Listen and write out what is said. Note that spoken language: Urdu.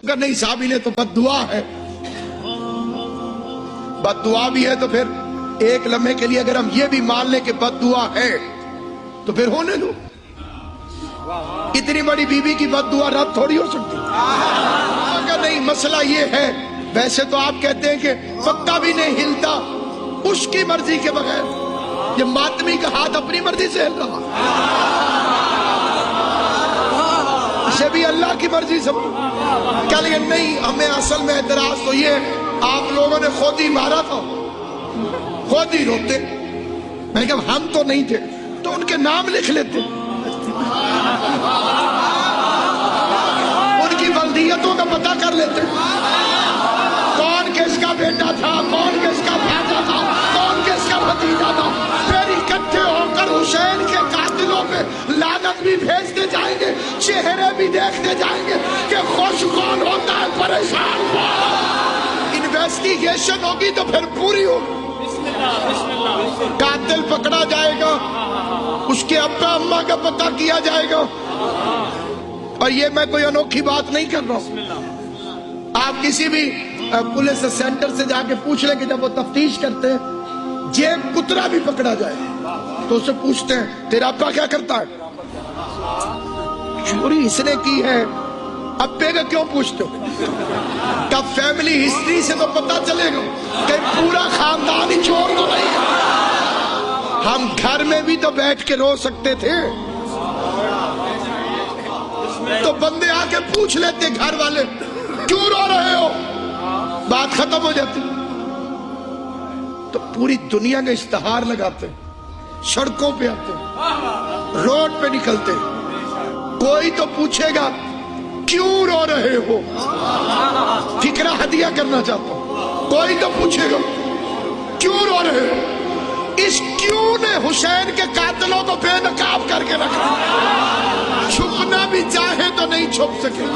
اگر نہیں صحابی نے تو بددعا ہے، بددعا بھی ہے تو پھر ایک لمحے کے لیے اگر ہم یہ بھی مان لیں کہ بددعا ہے تو پھر ہونے دو. اتنی بڑی بیوی کی بددعا رد تھوڑی ہو سکتی. اگر نہیں مسئلہ یہ ہے، ویسے تو آپ کہتے ہیں کہ پتا بھی نہیں ہلتا اس کی مرضی کے بغیر، یہ ماتمی کا ہاتھ اپنی مرضی سے ہل رہا، اسے بھی اللہ کی مرضی سے کیا. لیکن نہیں، ہمیں اصل میں اعتراض تو یہ آپ لوگوں نے خود ہی مارا تھا، خود ہی روتے. میں کہ ہم تو نہیں تھے تو ان کے نام لکھ لیتے، ان کی بلدیتوں کا پتہ کر لیتے، کون کس کا بیٹا تھا، کون کس کا بھائی تھا، کون کس کا بھتیجا تھا. پھر اکٹھے ہو کر حسین کے قاتلوں پہ لعنت بھی بھیجتے جائیں گے، چہرے بھی دیکھتے جائیں گے کہ خوش کون ہوتا ہے، پریشان کون. انویسٹیگیشن ہوگی تو پھر پوری ہوگی. قاتل پکڑا جائے گا، اس کے ابا اماں کا پتہ کیا جائے گا. اور یہ میں کوئی انوکھی بات نہیں کر رہا ہوں. آپ کسی بھی پولیس سینٹر سے جا کے پوچھ لیں کہ جب وہ تفتیش کرتے ہیں جیب کترا بھی پکڑا جائے تو اسے پوچھتے ہیں تیرا ابا کیا کرتا ہے؟ چوری اس نے کی ہے، ابے کا کیوں پوچھتے ہو؟ کب فیملی ہسٹری سے تو پتا چلے گا کہ پورا خاندان ہی چور تو نہیں. ہم گھر میں بھی تو بیٹھ کے رو سکتے تھے، تو بندے آ کے پوچھ لیتے گھر والے کیوں رو رہے ہو، بات ختم ہو جاتی. تو پوری دنیا کا اشتہار لگاتے، سڑکوں پہ آتے، روڈ پہ نکلتے، کوئی تو پوچھے گا کیوں رو رہے ہو، فکرہ ہدیہ کرنا چاہتا ہوں. کوئی تو پوچھے گا کیوں رو رہے ہو. اس کیوں نے حسین کے قاتلوں کو بے نقاب کر کے رکھا، چھپنا بھی چاہے تو نہیں چھپ سکے.